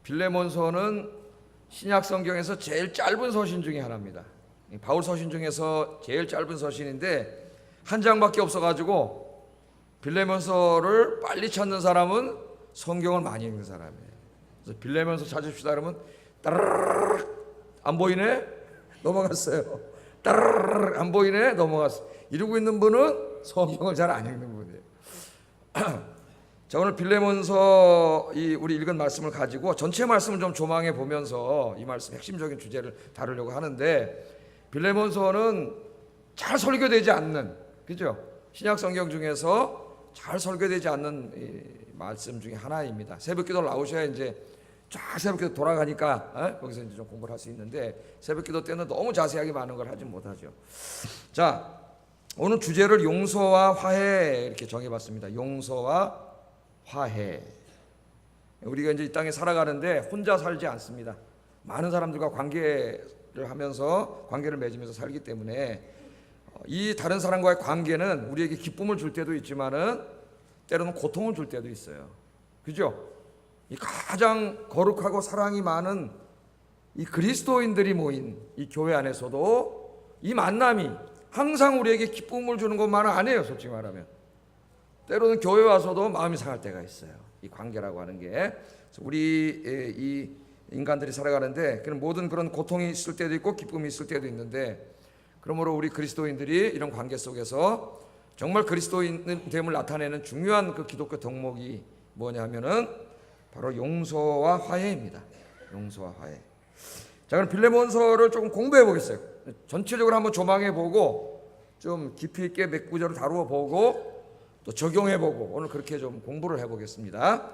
빌레몬서는 신약 성경에서 제일 짧은 서신 중에 하나입니다. 바울 서신 중에서 제일 짧은 서신인데 한 장밖에 없어가지고 빌레몬서를 빨리 찾는 사람은 성경을 많이 읽는 사람이에요. 그래서 빌레몬서 찾읍시다 그러면 따르르르 안 보이네? 넘어갔어요. 따르르르 안 보이네? 넘어갔어요. 이러고 있는 분은 성경을 잘 안 읽는 분이에요. 자, 오늘 빌레몬서 우리 읽은 말씀을 가지고 전체 말씀을 좀 조망해 보면서 이 말씀 핵심적인 주제를 다루려고 하는데, 빌레몬서는 잘 설교되지 않는, 그죠? 신약 성경 중에서 잘 설교되지 않는 이 말씀 중에 하나입니다. 새벽기도 나오셔야 이제 쫙 새벽기도 돌아가니까 거기서 이제 좀 공부를 할 수 있는데, 새벽기도 때는 너무 자세하게 많은 걸 하지 못하죠. 자, 오늘 주제를 용서와 화해 이렇게 정해봤습니다. 용서와 화해. 우리가 이제 이 땅에 살아가는데 혼자 살지 않습니다. 많은 사람들과 관계를 하면서 관계를 맺으면서 살기 때문에 이 다른 사람과의 관계는 우리에게 기쁨을 줄 때도 있지만은 때로는 고통을 줄 때도 있어요. 그죠? 이 가장 거룩하고 사랑이 많은 이 그리스도인들이 모인 이 교회 안에서도 이 만남이 항상 우리에게 기쁨을 주는 것만은 아니에요. 솔직히 말하면 때로는 교회 와서도 마음이 상할 때가 있어요. 이 관계라고 하는 게 우리 이 인간들이 살아가는데 그런 모든 그런 고통이 있을 때도 있고 기쁨이 있을 때도 있는데, 그러므로 우리 그리스도인들이 이런 관계 속에서 정말 그리스도인됨을 나타내는 중요한 그 기독교 덕목이 뭐냐면은 바로 용서와 화해입니다. 용서와 화해. 자, 그럼 빌레몬서를 조금 공부해 보겠어요. 전체적으로 한번 조망해 보고 좀 깊이 있게 몇 구절을 다루어 보고 또 적용해 보고 오늘 그렇게 좀 공부를 해 보겠습니다.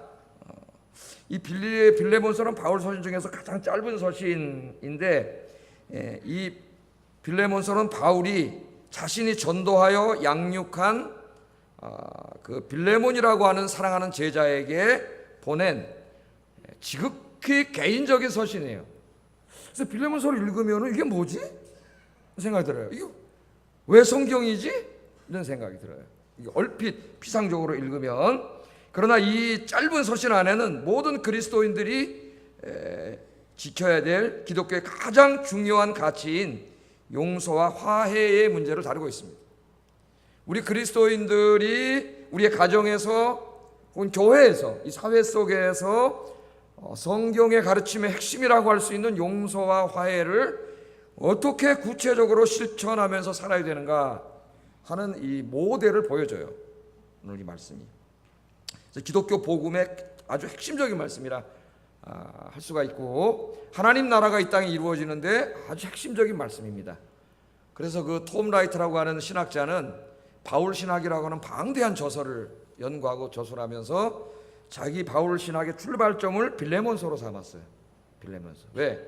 이 빌레몬서는 바울 서신 중에서 가장 짧은 서신인데, 이 빌레몬서는 바울이 자신이 전도하여 양육한 그 빌레몬이라고 하는 사랑하는 제자에게 보낸 지극히 개인적인 서신이에요. 그래서 빌레몬서를 읽으면 이게 뭐지? 생각이 들어요. 이게 왜 성경이지? 이런 생각이 들어요. 이게 얼핏 피상적으로 읽으면. 그러나 이 짧은 서신 안에는 모든 그리스도인들이 지켜야 될 기독교의 가장 중요한 가치인 용서와 화해의 문제를 다루고 있습니다. 우리 그리스도인들이 우리의 가정에서 혹은 교회에서 이 사회 속에서 성경의 가르침의 핵심이라고 할 수 있는 용서와 화해를 어떻게 구체적으로 실천하면서 살아야 되는가 하는 이 모델을 보여줘요. 오늘 이 말씀이 기독교 복음의 아주 핵심적인 말씀이라 할 수가 있고, 하나님 나라가 이 땅에 이루어지는데 아주 핵심적인 말씀입니다. 그래서 그 톰 라이트라고 하는 신학자는 바울 신학이라고 하는 방대한 저서를 연구하고 저술하면서 자기 바울 신학의 출발점을 빌레몬서로 삼았어요. 빌레몬서. 왜?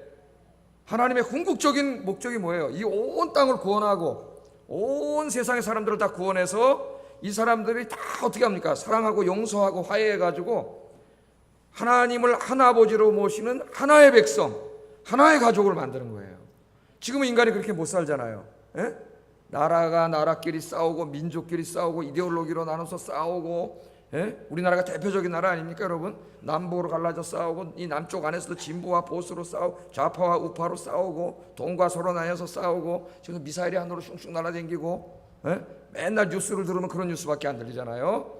하나님의 궁극적인 목적이 뭐예요? 이 온 땅을 구원하고 온 세상의 사람들을 다 구원해서 이 사람들이 다 어떻게 합니까? 사랑하고 용서하고 화해해가지고 하나님을 한 아버지로 모시는 하나의 백성, 하나의 가족을 만드는 거예요. 지금은 인간이 그렇게 못 살잖아요. 에? 나라가 나라끼리 싸우고 민족끼리 싸우고 이데올로기로 나눠서 싸우고, 우리나라가 대표적인 나라 아닙니까 여러분? 남북으로 갈라져 싸우고 이 남쪽 안에서도 진보와 보수로 싸우고 좌파와 우파로 싸우고 돈과 서로 나뉘어서 싸우고, 지금 미사일이 하늘로 슝슝 날아다니고, 맨날 뉴스를 들으면 그런 뉴스밖에 안 들리잖아요.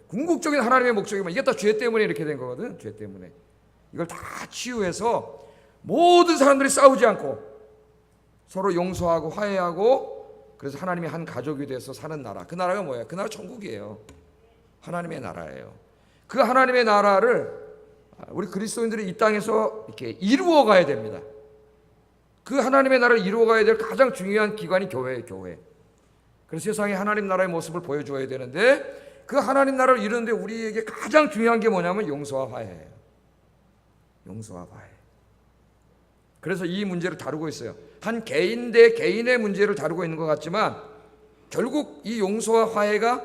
궁극적인 하나님의 목적이 이게 다 죄 때문에 이렇게 된 거거든. 죄 때문에 이걸 다 치유해서 모든 사람들이 싸우지 않고 서로 용서하고 화해하고, 그래서 하나님이 한 가족이 돼서 사는 나라. 그 나라가 뭐예요? 그 나라 천국이에요. 하나님의 나라예요. 그 하나님의 나라를 우리 그리스도인들이 이 땅에서 이렇게 이루어 가야 됩니다. 그 하나님의 나라를 이루어 가야 될 가장 중요한 기관이 교회예요. 교회. 그래서 세상에 하나님 나라의 모습을 보여줘야 되는데, 그 하나님 나라를 이루는데 우리에게 가장 중요한 게 뭐냐면 용서와 화해예요. 용서와 화해. 그래서 이 문제를 다루고 있어요. 한 개인 대 개인의 문제를 다루고 있는 것 같지만 결국 이 용서와 화해가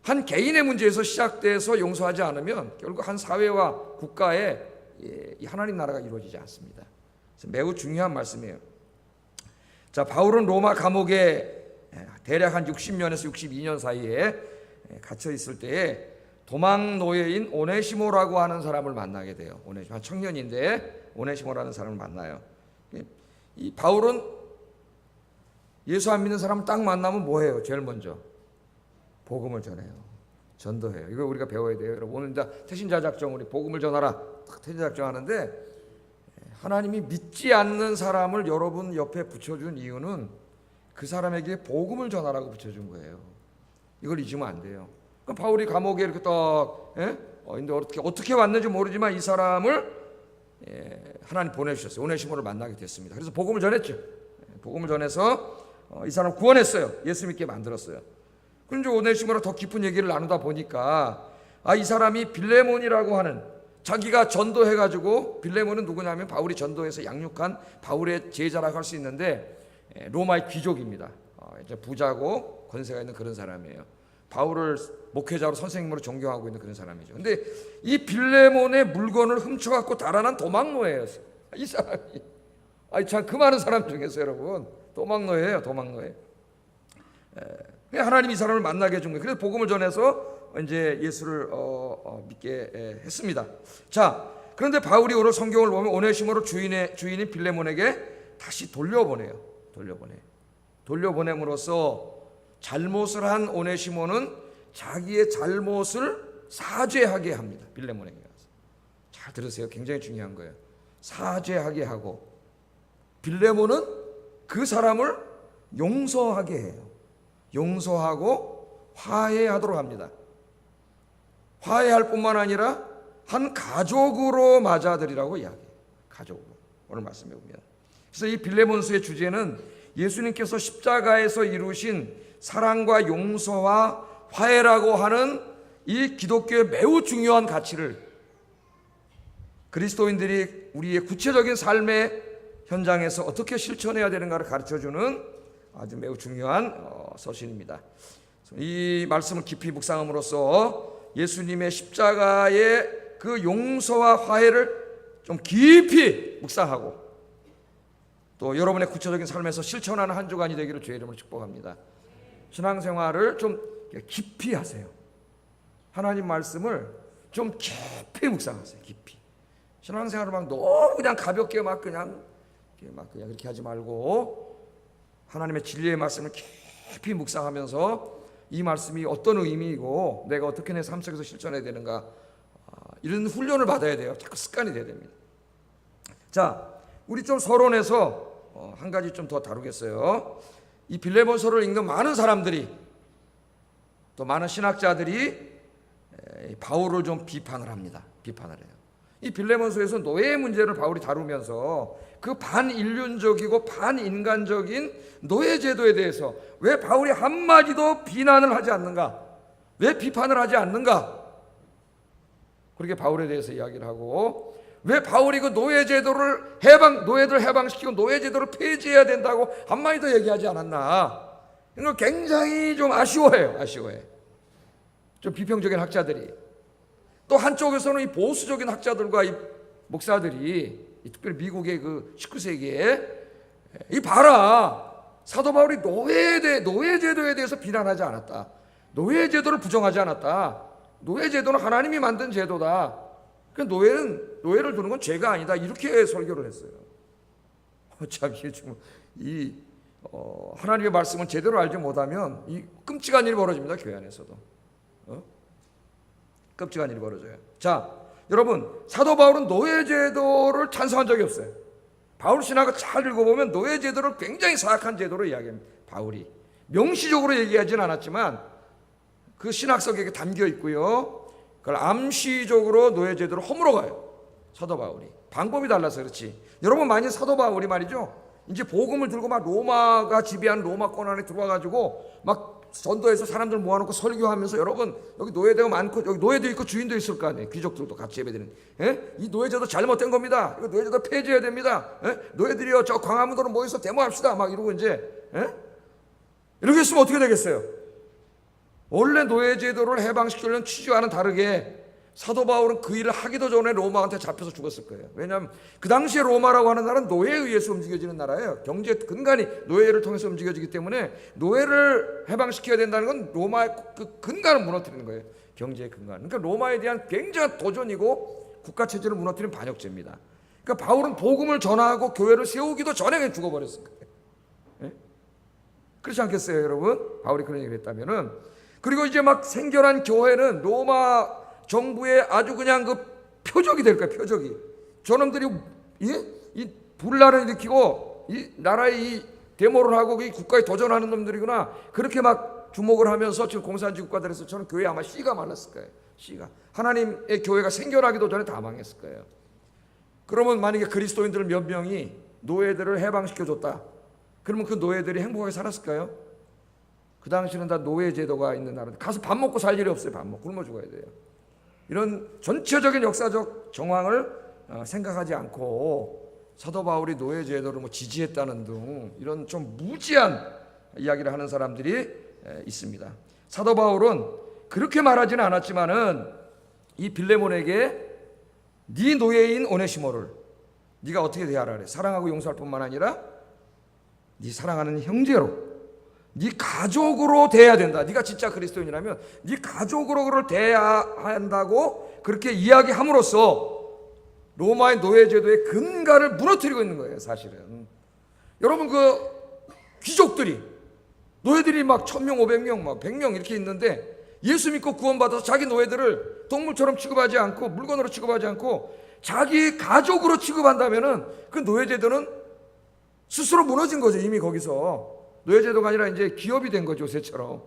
한 개인의 문제에서 시작돼서 용서하지 않으면 결국 한 사회와 국가에 이 하나님 나라가 이루어지지 않습니다. 그래서 매우 중요한 말씀이에요. 자, 바울은 로마 감옥에 대략 한 60년에서 62년 사이에 갇혀 있을 때에 도망 노예인 오네시모라고 하는 사람을 만나게 돼요. 오네시모, 한 청년인데 오네시모라는 사람을 만나요. 이 바울은 예수 안 믿는 사람 딱 만나면 뭐해요? 제일 먼저 복음을 전해요. 전도해요. 이거 우리가 배워야 돼요. 여러분 오늘 이제 태신자 작정, 우리 복음을 전하라 태신자 작정 하는데, 하나님이 믿지 않는 사람을 여러분 옆에 붙여준 이유는 그 사람에게 복음을 전하라고 붙여준 거예요. 이걸 잊으면 안 돼요. 그럼 바울이 감옥에 이렇게 딱, 근데 어떻게 왔는지 모르지만 이 사람을 하나님 보내주셨어요. 오네시모를 만나게 됐습니다. 그래서 복음을 전했죠. 복음을 전해서 이 사람 구원했어요. 예수 믿게 만들었어요. 그런데 오네시모랑 더 깊은 얘기를 나누다 보니까 이 사람이 빌레몬이라고 하는, 자기가 전도해가지고, 빌레몬은 누구냐면 바울이 전도해서 양육한 바울의 제자라고 할 수 있는데 로마의 귀족입니다. 이제 부자고 권세가 있는 그런 사람이에요. 바울을 목회자로 선생님으로 존경하고 있는 그런 사람이죠. 근데 이 빌레몬의 물건을 훔쳐갖고 달아난 도망노예였어요. 이 사람이. 참 그 많은 사람 중에서 여러분 도망노예요. 도망노예. 하나님이 이 사람을 만나게 해준 거예요. 그래서 복음을 전해서 이제 예수를 믿게 했습니다. 자, 그런데 바울이 오늘 성경을 보면 오네시모를 주인인 빌레몬에게 다시 돌려보내요. 돌려보냄으로써 잘못을 한 오네시모는 자기의 잘못을 사죄하게 합니다. 빌레몬에게 가서. 잘 들으세요. 굉장히 중요한 거예요. 사죄하게 하고, 빌레몬은 그 사람을 용서하게 해요. 용서하고 화해하도록 합니다. 화해할 뿐만 아니라 한 가족으로 맞아들이라고 이야기해요. 가족으로. 오늘 말씀해 보면. 그래서 이 빌레몬서의 주제는 예수님께서 십자가에서 이루신 사랑과 용서와 화해라고 하는 이 기독교의 매우 중요한 가치를 그리스도인들이 우리의 구체적인 삶의 현장에서 어떻게 실천해야 되는가를 가르쳐주는 아주 매우 중요한 서신입니다. 이 말씀을 깊이 묵상함으로써 예수님의 십자가의 그 용서와 화해를 좀 깊이 묵상하고, 또 여러분의 구체적인 삶에서 실천하는 한 주간이 되기를 주의 이름으로 축복합니다. 신앙생활을 좀 깊이 하세요. 하나님 말씀을 좀 깊이 묵상하세요. 깊이. 신앙생활을 막 너무 그냥 가볍게 막 그냥 이렇게 하지 말고, 하나님의 진리의 말씀을 깊이 묵상하면서 이 말씀이 어떤 의미이고 내가 어떻게 내 삶 속에서 실천해야 되는가, 이런 훈련을 받아야 돼요. 자꾸 습관이 돼야 됩니다. 자, 우리 좀 서론에서 한 가지 좀 더 다루겠어요. 이 빌레몬서를 읽는 많은 사람들이, 또 많은 신학자들이 바울을 좀 비판을 합니다. 비판을 해요. 이 빌레몬서에서 노예의 문제를 바울이 다루면서 그 반인륜적이고 반인간적인 노예 제도에 대해서 왜 바울이 한마디도 비난을 하지 않는가? 왜 비판을 하지 않는가? 그렇게 바울에 대해서 이야기를 하고, 왜 바울이 그 노예 제도를 노예들 해방시키고 노예 제도를 폐지해야 된다고 한마디도 얘기하지 않았나? 이거 굉장히 좀 아쉬워해요. 좀 비평적인 학자들이. 또 한쪽에서는 이 보수적인 학자들과 이 목사들이, 특별히 미국의 그 19세기에 이 봐라, 사도 바울이 노예 제도에 대해서 비난하지 않았다. 노예 제도를 부정하지 않았다. 노예 제도는 하나님이 만든 제도다. 그 노예를 두는 건 죄가 아니다. 이렇게 설교를 했어요. 참 이 하나님의 말씀을 제대로 알지 못하면 이 끔찍한 일이 벌어집니다. 교회 안에서도. 끔찍한 일이 벌어져요. 자, 여러분, 사도 바울은 노예 제도를 찬성한 적이 없어요. 바울 신학을 잘 읽어보면 노예 제도를 굉장히 사악한 제도로 이야기합니다. 바울이 명시적으로 얘기하지는 않았지만 그 신학석에 담겨 있고요. 그걸 암시적으로 노예 제도를 허물어가요. 사도 바울이. 방법이 달라서 그렇지. 여러분, 만약 사도 바울이 말이죠, 이제 복음을 들고 막 로마가 지배하는 로마권 안에 들어와가지고 막 전도해서 사람들 모아놓고 설교하면서, 여러분 여기 노예대가 많고 여기 노예도 있고 주인도 있을 거 아니에요. 귀족들도 같이 예배드리는. 이 노예제도 잘못된 겁니다. 이거 노예제도 폐지해야 됩니다. 노예들이요, 저 광화문으로 모여서 데모합시다. 막 이러고 이제 이렇게 했으면 어떻게 되겠어요? 원래 노예제도를 해방시키려는 취지와는 다르게 사도 바울은 그 일을 하기도 전에 로마한테 잡혀서 죽었을 거예요. 왜냐하면 그 당시에 로마라고 하는 나라는 노예에 의해서 움직여지는 나라예요. 경제 근간이 노예를 통해서 움직여지기 때문에 노예를 해방시켜야 된다는 건 로마의 그 근간을 무너뜨리는 거예요. 경제의 근간. 그러니까 로마에 대한 굉장한 도전이고 국가 체제를 무너뜨린 반역죄입니다. 그러니까 바울은 복음을 전하고 교회를 세우기도 전에 그냥 죽어버렸을 거예요. 예? 그렇지 않겠어요, 여러분? 바울이 그런 얘기를 했다면은. 그리고 이제 막 생겨난 교회는 로마 정부의 아주 그냥 그 표적이 될 거예요, 표적이. 저놈들이 이 분란을 일으키고 이 나라의 이 데모를 하고 이 국가에 도전하는 놈들이구나. 그렇게 막 주목을 하면서 지금 공산주의 국가들에서 저는 교회 아마 씨가 말랐을 거예요. 씨가. 하나님의 교회가 생겨나기도 전에 다 망했을 거예요. 그러면 만약에 그리스도인들 몇 명이 노예들을 해방시켜줬다. 그러면 그 노예들이 행복하게 살았을까요? 그 당시는 다 노예 제도가 있는 나라인데 가서 밥 먹고 살 일이 없어요. 밥 먹고 굶어 죽어야 돼요. 이런 전체적인 역사적 정황을 생각하지 않고 사도 바울이 노예 제도를 뭐 지지했다는 등 이런 좀 무지한 이야기를 하는 사람들이 있습니다. 사도 바울은 그렇게 말하지는 않았지만은 이 빌레몬에게 네 노예인 오네시모를 네가 어떻게 대하라 그래. 사랑하고 용서할 뿐만 아니라 네 사랑하는 형제로, 네 가족으로 대해야 된다. 네가 진짜 그리스도인이라면 네 가족으로 그를 대해야 한다고 그렇게 이야기함으로써 로마의 노예제도의 근간을 무너뜨리고 있는 거예요, 사실은. 여러분, 그 귀족들이 노예들이 막 1000명, 500명, 막 100명 이렇게 있는데 예수 믿고 구원받아서 자기 노예들을 동물처럼 취급하지 않고 물건으로 취급하지 않고 자기 가족으로 취급한다면은 그 노예제도는 스스로 무너진 거죠. 이미 거기서 노예제도가 아니라 이제 기업이 된 거죠, 요새처럼.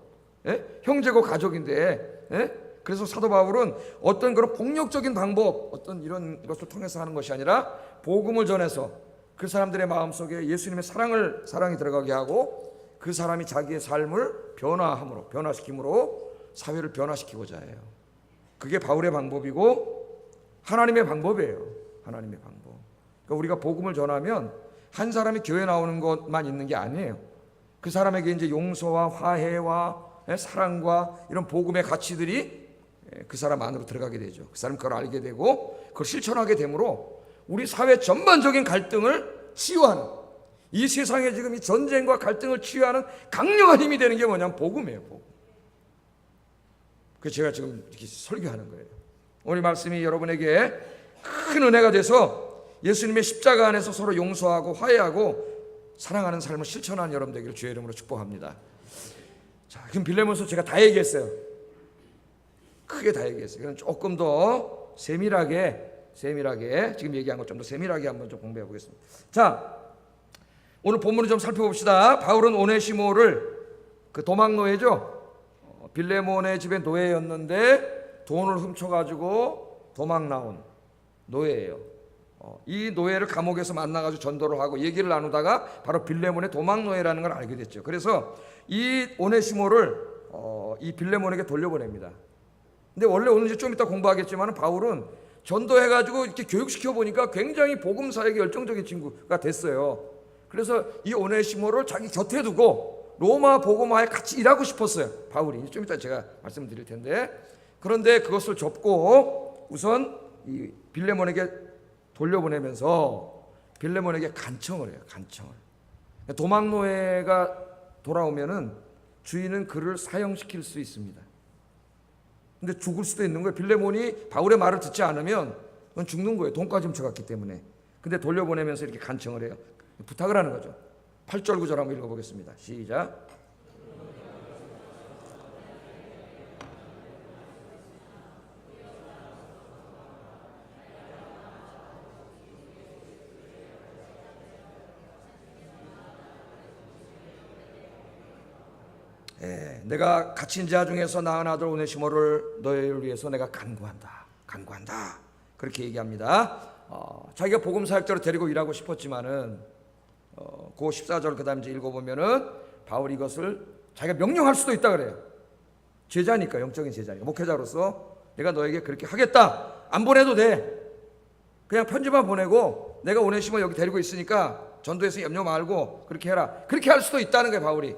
예? 형제고 가족인데. 예? 그래서 사도 바울은 어떤 그런 폭력적인 방법, 어떤 이런 것을 통해서 하는 것이 아니라 복음을 전해서 그 사람들의 마음속에 예수님의 사랑이 들어가게 하고 그 사람이 자기의 삶을 변화시킴으로 사회를 변화시키고자 해요. 그게 바울의 방법이고 하나님의 방법이에요. 하나님의 방법. 그러니까 우리가 복음을 전하면 한 사람이 교회 나오는 것만 있는 게 아니에요. 그 사람에게 이제 용서와 화해와 사랑과 이런 복음의 가치들이 그 사람 안으로 들어가게 되죠. 그 사람 그걸 알게 되고 그걸 실천하게 되므로 우리 사회 전반적인 갈등을 치유하는, 이 세상에 지금 이 전쟁과 갈등을 치유하는 강력한 힘이 되는 게 뭐냐면 복음이에요. 복음. 그래서 제가 지금 이렇게 설교하는 거예요. 오늘 말씀이 여러분에게 큰 은혜가 돼서 예수님의 십자가 안에서 서로 용서하고 화해하고 사랑하는 삶을 실천하는 여러분 되기를 주의 이름으로 축복합니다. 자, 그럼 빌레몬서 제가 다 얘기했어요. 크게 다 얘기했어요. 그럼 조금 더 세밀하게 지금 얘기한 것 좀 더 세밀하게 한번 좀 공부해 보겠습니다. 자, 오늘 본문을 좀 살펴봅시다. 바울은 오네시모를 그 도망노예죠. 빌레몬의 집에 노예였는데 돈을 훔쳐가지고 도망 나온 노예예요. 이 노예를 감옥에서 만나가지고 전도를 하고 얘기를 나누다가 바로 빌레몬의 도망노예라는 걸 알게 됐죠. 그래서 이 오네시모를 이 빌레몬에게 돌려보냅니다. 근데 원래 오늘 이제 좀 이따 공부하겠지만 바울은 전도해가지고 이렇게 교육시켜 보니까 굉장히 복음사에게 열정적인 친구가 됐어요. 그래서 이 오네시모를 자기 곁에 두고 로마 복음화에 같이 일하고 싶었어요. 바울이. 좀 이따 제가 말씀드릴 텐데. 그런데 그것을 접고 우선 이 빌레몬에게 돌려보내면서 빌레몬에게 간청을 해요. 간청을. 도망노예가 돌아오면은 주인은 그를 사형시킬 수 있습니다. 근데 죽을 수도 있는 거예요. 빌레몬이 바울의 말을 듣지 않으면 그건 죽는 거예요. 돈까지 훔쳐갔기 때문에. 근데 돌려보내면서 이렇게 간청을 해요. 부탁을 하는 거죠. 8절 9절 한번 읽어보겠습니다. 시작. 내가 갇힌 자 중에서 낳은 아들 오네시모를 너희를 위해서 내가 간구한다. 그렇게 얘기합니다. 자기가 복음 사역자로 데리고 일하고 싶었지만은 그 14절 그다음 이제 읽어보면은 바울이 이것을 자기가 명령할 수도 있다 그래요. 제자니까, 영적인 제자니까, 목회자로서 내가 너에게 그렇게 하겠다. 안 보내도 돼. 그냥 편지만 보내고 내가 오네시모 여기 데리고 있으니까 전도해서 염려 말고 그렇게 해라. 그렇게 할 수도 있다는 거예요, 바울이.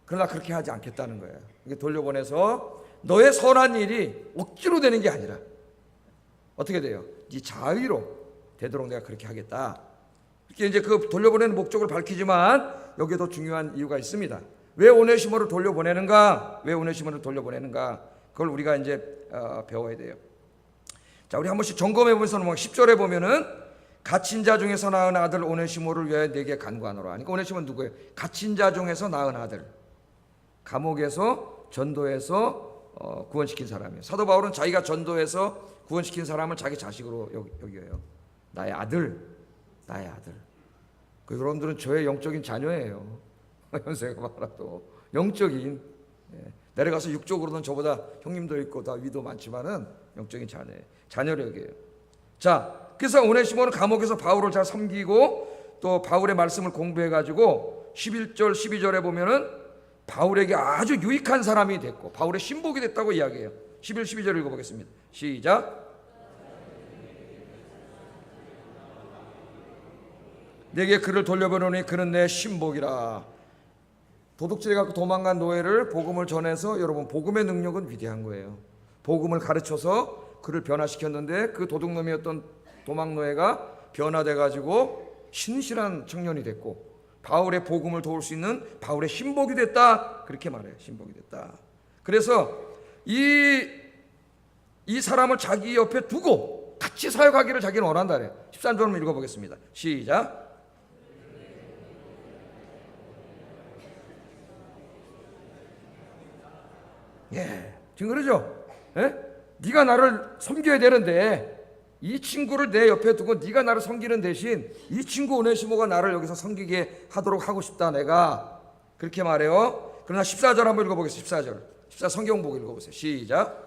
그러나 그렇게 하지 않겠다는 거예요. 이게 돌려보내서 너의 선한 일이 억지로 되는 게 아니라 어떻게 돼요? 네 자의로 되도록 내가 그렇게 하겠다. 이렇게 이제 그 돌려보내는 목적을 밝히지만 여기에 더 중요한 이유가 있습니다. 왜 오네시모를 돌려보내는가? 그걸 우리가 이제 배워야 돼요. 자, 우리 한 번씩 점검해 보면서 10절에 보면은 갇힌 자 중에서 낳은 아들 오네시모를 위하여 내게 간구하노라. 그러니까 오네시모는 누구예요? 갇힌 자 중에서 낳은 아들, 감옥에서 전도해서 구원시킨 사람이에요. 사도 바울은 자기가 전도해서 구원시킨 사람을 자기 자식으로 여겨요. 나의 아들, 나의 아들. 그 여러분들은 저의 영적인 자녀예요. 현세가 많아도 영적인, 내려가서 육적으로는 저보다 형님도 있고 다 위도 많지만은 영적인 자녀를 여겨요. 자, 그래서 오네시모는 감옥에서 바울을 잘 섬기고 또 바울의 말씀을 공부해가지고 11절 12절에 보면은 바울에게 아주 유익한 사람이 됐고 바울의 신복이 됐다고 이야기해요. 11, 12절 읽어보겠습니다. 시작. 내게 그를 돌려보노니 그는 내 신복이라. 도둑질 갖고 도망간 노예를 복음을 전해서, 여러분 복음의 능력은 위대한 거예요. 복음을 가르쳐서 그를 변화시켰는데 그 도둑놈이었던 도망노예가 변화돼가지고 신실한 청년이 됐고 바울의 복음을 도울 수 있는 바울의 신복이 됐다, 그렇게 말해요. 신복이 됐다. 그래서 이 사람을 자기 옆에 두고 같이 사역하기를 자기는 원한다 그래요. 13절 읽어보겠습니다. 시작. 지금 그러죠? 네가 나를 섬겨야 되는데 이 친구를 내 옆에 두고 네가 나를 섬기는 대신 이 친구 오네시모가 나를 여기서 섬기게 하도록 하고 싶다, 내가 그렇게 말해요. 그러나 14절 한번 읽어보겠습니다. 14절 14 성경보고 읽어보세요. 시작.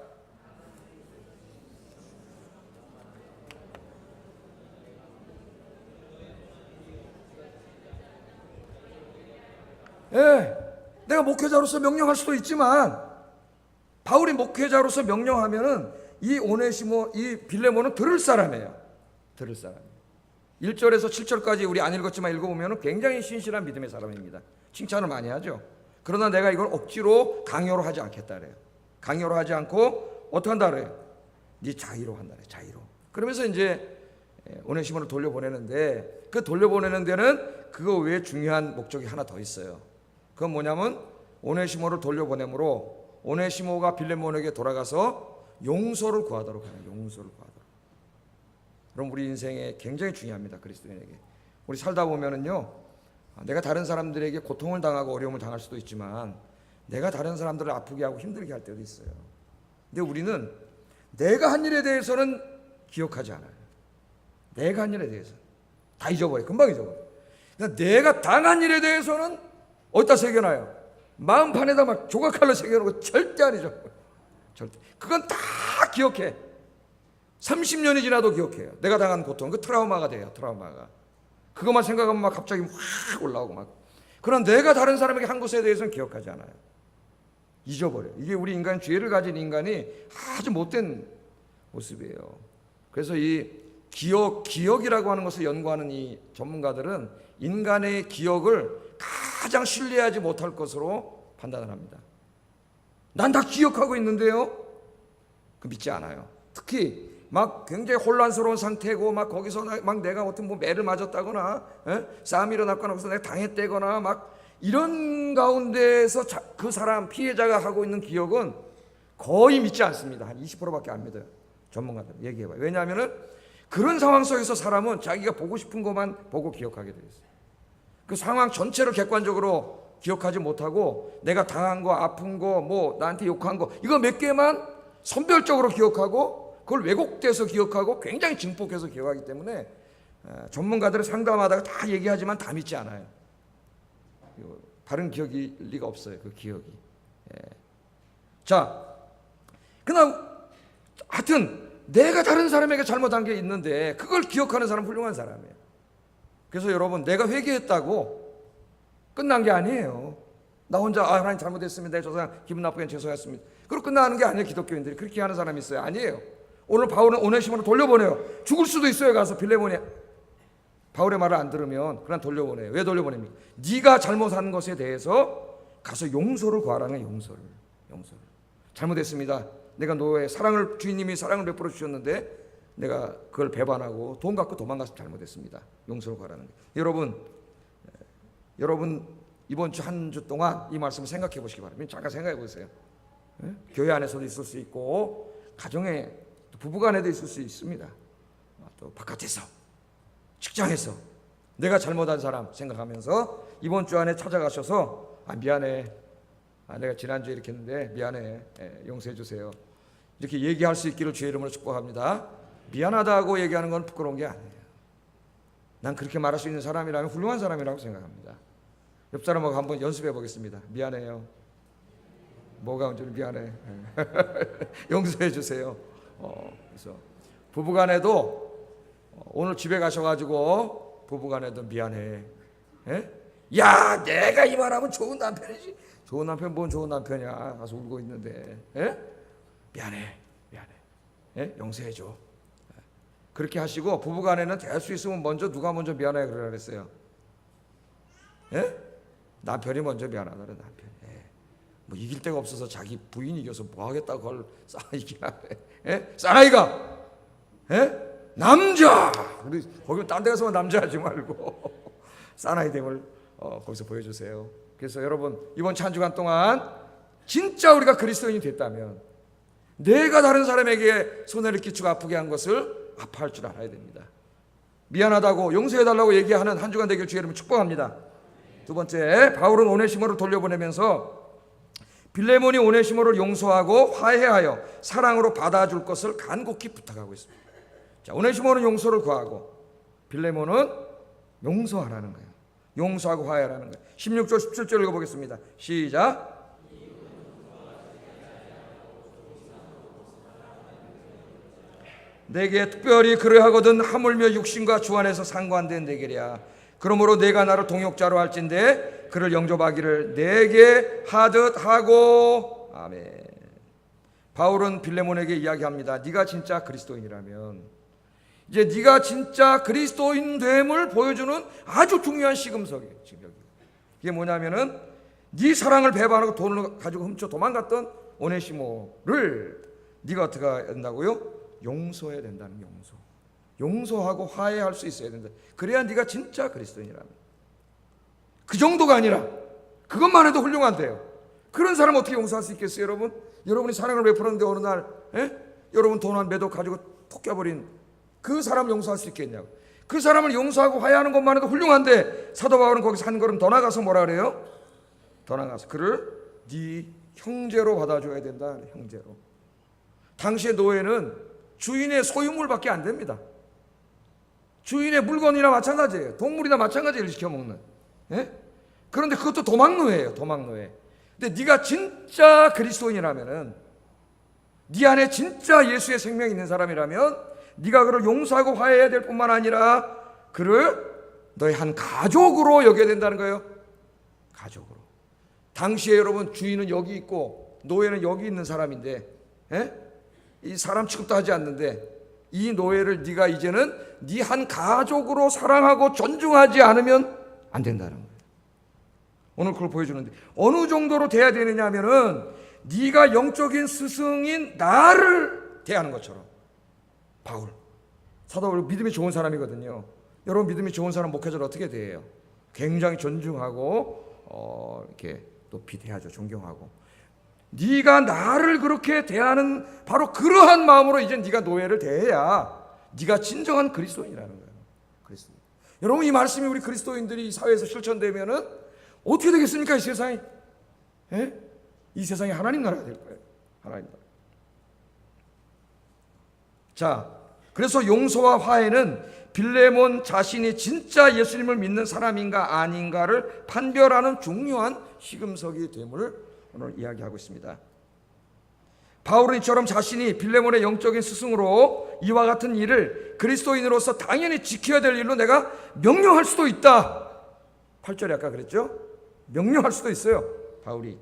내가 목회자로서 명령할 수도 있지만 바울이 목회자로서 명령하면은 이 오네시모, 이 빌레몬은 들을 사람이에요. 들을 사람. 1절에서 7절까지 우리 안 읽었지만 읽어보면 굉장히 신실한 믿음의 사람입니다. 칭찬을 많이 하죠. 그러나 내가 이걸 억지로 강요로 하지 않겠다 그래요. 강요로 하지 않고 어떻게 한다 그래요? 네 자의로 한다 그래요. 자의로. 그러면서 이제 오네시모를 돌려보내는데, 그 돌려보내는 데는 그거 외에 중요한 목적이 하나 더 있어요. 그건 뭐냐면 오네시모를 돌려보내므로 오네시모가 빌레몬에게 돌아가서 용서를 구하도록 하는, 용서를 구하도록. 그럼 우리 인생에 굉장히 중요합니다. 그리스도인에게. 우리 살다 보면은요, 내가 다른 사람들에게 고통을 당하고 어려움을 당할 수도 있지만 내가 다른 사람들을 아프게 하고 힘들게 할 때도 있어요. 근데 우리는 내가 한 일에 대해서는 기억하지 않아요. 내가 한 일에 대해서 다 잊어버려요. 금방 잊어버려요. 내가 당한 일에 대해서는 어디다 새겨놔요? 마음판에다 막 조각칼로 새겨놓고 절대 안 잊어버려요. 절대. 그건 다 기억해. 30년이 지나도 기억해요. 내가 당한 고통, 그 트라우마가 돼요. 트라우마가. 그것만 생각하면 막 갑자기 확 올라오고 막. 그러나 내가 다른 사람에게 한 것에 대해서는 기억하지 않아요. 잊어버려요. 이게 우리 인간, 죄를 가진 인간이 아주 못된 모습이에요. 그래서 이 기억이라고 하는 것을 연구하는 이 전문가들은 인간의 기억을 가장 신뢰하지 못할 것으로 판단을 합니다. 난 다 기억하고 있는데요? 그 믿지 않아요. 특히 막 굉장히 혼란스러운 상태고 막 거기서 막 내가 어떤 뭐 매를 맞았다거나 싸움이 일어났거나 그래서 내가 당했다거나 막 이런 가운데서 그 사람 피해자가 하고 있는 기억은 거의 믿지 않습니다. 한 20%밖에 안 믿어요. 전문가들 얘기해봐요. 왜냐하면은 그런 상황 속에서 사람은 자기가 보고 싶은 것만 보고 기억하게 되어 있어요. 그 상황 전체를 객관적으로 기억하지 못하고 내가 당한 거, 아픈 거, 뭐 나한테 욕한 거 이거 몇 개만 선별적으로 기억하고 그걸 왜곡돼서 기억하고 굉장히 증폭해서 기억하기 때문에 전문가들은 상담하다가 다 얘기하지만 다 믿지 않아요. 바른 기억일 리가 없어요. 그 기억이. 자, 그냥 하여튼 내가 다른 사람에게 잘못한 게 있는데 그걸 기억하는 사람은 훌륭한 사람이에요. 그래서 여러분, 내가 회개했다고 끝난 게 아니에요. 나 혼자 하나님 잘못했습니다. 저 사람 기분 나쁘게 죄송했습니다. 그리고 끝나는 게 아니에요. 기독교인들이 그렇게 하는 사람이 있어요. 아니에요. 오늘 바울은 오네시모를 돌려보내요. 죽을 수도 있어요. 가서 빌레몬이 바울의 말을 안 들으면 그냥 돌려보내요. 왜 돌려보냅니까? 네가 잘못한 것에 대해서 가서 용서를 구하라는 용서를. 잘못했습니다. 내가 너의 사랑을, 주인님이 사랑을 베풀어 주셨는데 내가 그걸 배반하고 돈 갖고 도망가서 잘못했습니다. 용서를 구하라는 거예요. 여러분 이번 주 한 주 동안 이 말씀을 생각해 보시기 바랍니다. 잠깐 생각해 보세요. 교회 안에서도 있을 수 있고 가정에 부부간에도 있을 수 있습니다. 또 바깥에서 직장에서 내가 잘못한 사람 생각하면서 이번 주 안에 찾아가셔서 미안해, 내가 지난주에 이렇게 했는데 미안해, 용서해 주세요, 이렇게 얘기할 수 있기를 주의 이름으로 축복합니다. 미안하다고 얘기하는 건 부끄러운 게 아니에요. 난 그렇게 말할 수 있는 사람이라면 훌륭한 사람이라고 생각합니다. 옆 사람하고 한번 연습해 보겠습니다. 미안해요. 뭐가 언제 미안해. 용서해 주세요. 그래서 부부간에도 오늘 집에 가셔가지고 부부간에도 미안해. 야, 내가 이 말하면 좋은 남편이지. 좋은 남편 뭔 좋은 남편이야. 가서 울고 있는데. 미안해. 용서해 줘. 그렇게 하시고 부부간에는 될 수 있으면 누가 먼저 미안해 그러라 그랬어요. 남편이 먼저 미안하다 그래. 남편. 뭐 이길 데가 없어서 자기 부인 이겨서 뭐 하겠다고 그걸 싸이기나 해. 싸이가 남자. 거기 딴 데 가서만 남자 하지 말고 사나이 됨을 거기서 보여주세요. 그래서 여러분 이번 한 주간 동안 진짜 우리가 그리스도인이 됐다면 내가 다른 사람에게 손해를 끼치고 아프게 한 것을 아파할 줄 알아야 됩니다. 미안하다고 용서해달라고 얘기하는 한 주간 되길 주의 이름으로 축복합니다. 두 번째, 바울은 오네시모를 돌려보내면서 빌레몬이 오네시모를 용서하고 화해하여 사랑으로 받아줄 것을 간곡히 부탁하고 있습니다. 자, 오네시모는 용서를 구하고 빌레몬은 용서하라는 거예요. 용서하고 화해하라는 거예요. 16절 17절 읽어보겠습니다. 시작. 내게 특별히 그러하거든 하물며 육신과 주 안에서 상관된 내게랴. 그러므로 내가 나를 동역자로 할진대 그를 영접하기를 내게 하듯 하고. 아멘. 바울은 빌레몬에게 이야기합니다. 네가 진짜 그리스도인이라면 이제 네가 진짜 그리스도인 됨을 보여주는 아주 중요한 시금석이에요. 이게 뭐냐면은 네 사랑을 배반하고 돈을 가지고 훔쳐 도망갔던 오네시모를 네가 어떻게 해야 된다고요? 용서해야 된다는 용서. 용서하고 화해할 수 있어야 된다. 그래야 네가 진짜 그리스도인이라면. 그 정도가 아니라 그것만 해도 훌륭한데요. 그런 사람 어떻게 용서할 수 있겠어요, 여러분? 여러분이 사랑을 베풀었는데 어느 날 여러분 돈 한 매도 가지고 톡 깨버린 그 사람 용서할 수 있겠냐고. 그 사람을 용서하고 화해하는 것만 해도 훌륭한데 사도 바울은 거기서 한 걸음 더 나가서 뭐라 그래요? 더 나가서 그를 네 형제로 받아줘야 된다. 형제로. 당시의 노예는 주인의 소유물밖에 안 됩니다. 주인의 물건이나 마찬가지예요. 동물이나 마찬가지를 시켜먹는. 그런데 그것도 도망노예요. 도망노예. 근데 네가 진짜 그리스도인이라면은, 네 안에 진짜 예수의 생명이 있는 사람이라면 네가 그를 용서하고 화해해야 될 뿐만 아니라 그를 너의 한 가족으로 여겨야 된다는 거예요. 가족으로. 당시에 여러분 주인은 여기 있고 노예는 여기 있는 사람인데 이 사람 취급도 하지 않는데 이 노예를 네가 이제는 네 한 가족으로 사랑하고 존중하지 않으면 안 된다는 거예요. 오늘 그걸 보여주는데 어느 정도로 돼야 되느냐 하면은 네가 영적인 스승인 나를 대하는 것처럼. 바울, 사도 바울 믿음이 좋은 사람이거든요. 여러분 믿음이 좋은 사람 목회자를 어떻게 대해요? 굉장히 존중하고 이렇게 높이 대하죠. 존경하고. 네가 나를 그렇게 대하는 바로 그러한 마음으로 이제 네가 노예를 대해야 네가 진정한 그리스도인이라는 거예요. 그리스도인. 여러분 이 말씀이 우리 그리스도인들이 이 사회에서 실천되면은 어떻게 되겠습니까? 이 세상이. 이 세상이 하나님 나라가 될 거예요. 하나님 나라. 자, 그래서 용서와 화해는 빌레몬 자신이 진짜 예수님을 믿는 사람인가 아닌가를 판별하는 중요한 시금석이 됨을 오늘 이야기하고 있습니다. 바울은 이처럼 자신이 빌레몬의 영적인 스승으로 이와 같은 일을 그리스도인으로서 당연히 지켜야 될 일로 내가 명령할 수도 있다. 8절에 아까 그랬죠? 명령할 수도 있어요. 바울이.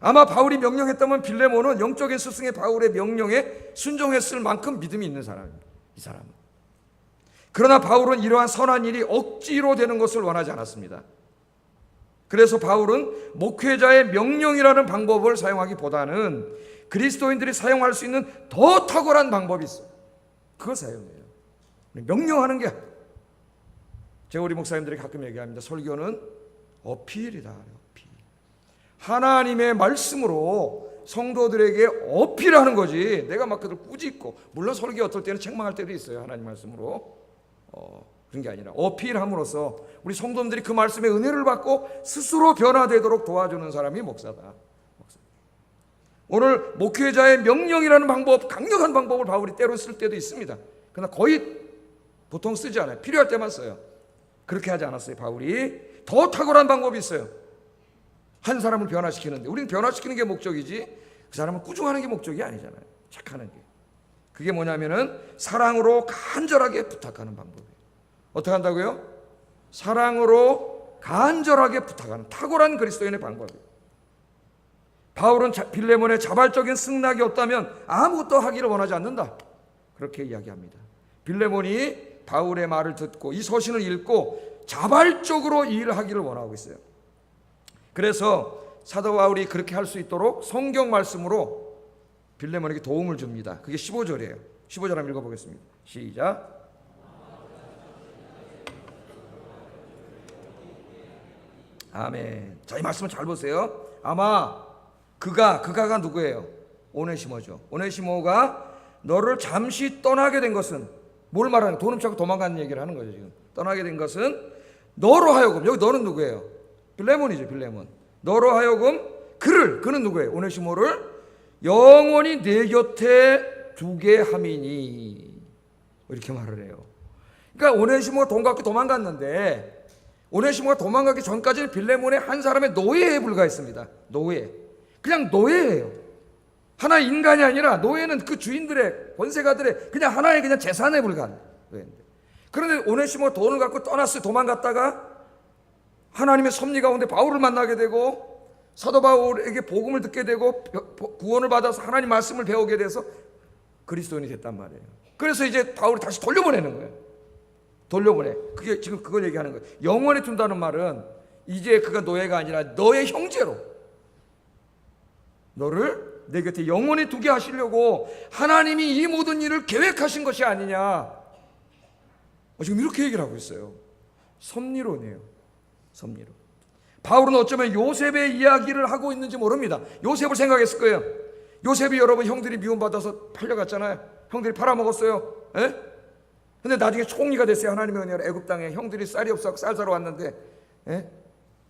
아마 바울이 명령했다면 빌레몬은 영적인 스승의 바울의 명령에 순종했을 만큼 믿음이 있는 사람입니다. 이 사람은. 그러나 바울은 이러한 선한 일이 억지로 되는 것을 원하지 않았습니다. 그래서 바울은 목회자의 명령이라는 방법을 사용하기보다는 그리스도인들이 사용할 수 있는 더 탁월한 방법이 있어요. 그걸 사용해요. 명령하는 게. 제가 우리 목사님들이 가끔 얘기합니다. 설교는 어필이다. 어필. 하나님의 말씀으로 성도들에게 어필하는 거지. 내가 막 그들 꾸짖고, 물론 설교 어떨 때는 책망할 때도 있어요, 하나님 말씀으로. 그런 게 아니라 어필함으로써 우리 성도들이 그 말씀의 은혜를 받고 스스로 변화되도록 도와주는 사람이 목사다. 오늘 목회자의 명령이라는 방법, 강력한 방법을 바울이 때로 쓸 때도 있습니다. 그러나 거의 보통 쓰지 않아요. 필요할 때만 써요. 그렇게 하지 않았어요. 바울이 더 탁월한 방법이 있어요. 한 사람을 변화시키는데, 우리는 변화시키는 게 목적이지 그 사람은 꾸중하는 게 목적이 아니잖아요. 착하는 게. 그게 뭐냐면은 사랑으로 간절하게 부탁하는 방법이에요. 어떻게 한다고요? 사랑으로 간절하게 부탁하는 탁월한 그리스도인의 방법이에요. 바울은 빌레몬의 자발적인 승낙이 없다면 아무것도 하기를 원하지 않는다, 그렇게 이야기합니다. 빌레몬이 바울의 말을 듣고 이 서신을 읽고 자발적으로 일을 하기를 원하고 있어요. 그래서 사도 바울이 그렇게 할 수 있도록 성경 말씀으로 빌레몬에게 도움을 줍니다. 그게 15절이에요. 15절 한번 읽어보겠습니다. 시작. 아멘. 자, 이 말씀을 잘 보세요. 아마 그가가 누구예요? 오네시모죠. 오네시모가 너를 잠시 떠나게 된 것은, 뭘 말하는 거예요? 돈 훔쳐고 도망가는 얘기를 하는 거죠. 지금 떠나게 된 것은 너로 하여금, 여기 너는 누구예요? 빌레몬이죠. 빌레몬. 너로 하여금 그는 누구예요? 오네시모를 영원히 내 곁에 두게 함이니, 이렇게 말을 해요. 그러니까 오네시모가 돈 갖고 도망갔는데, 오네시모가 도망가기 전까지는 빌레몬의 한 사람의 노예에 불과했습니다. 노예. 그냥 노예예요. 하나의 인간이 아니라 노예는 그 주인들의, 권세가들의 그냥 하나의 그냥 재산에 불과한 노예인데, 그런데 오네시모가 돈을 갖고 떠났어요. 도망갔다가 하나님의 섭리 가운데 바울을 만나게 되고 사도 바울에게 복음을 듣게 되고 구원을 받아서 하나님 말씀을 배우게 돼서 그리스도인이 됐단 말이에요. 그래서 이제 바울이 다시 돌려보내는 거예요. 돌려보내. 그게 지금 그걸 얘기하는 거예요. 영원히 둔다는 말은 이제 그가 노예가 아니라 너의 형제로 너를 내 곁에 영원히 두게 하시려고 하나님이 이 모든 일을 계획하신 것이 아니냐, 지금 이렇게 얘기를 하고 있어요. 섭리론이에요. 섭리론. 바울은 어쩌면 요셉의 이야기를 하고 있는지 모릅니다. 요셉을 생각했을 거예요. 요셉이 여러분 형들이 미움받아서 팔려갔잖아요. 형들이 팔아먹었어요. 근데 나중에 총리가 됐어요. 하나님의 은혜로 애굽 땅에 형들이 쌀이 없어 쌀 사러 왔는데,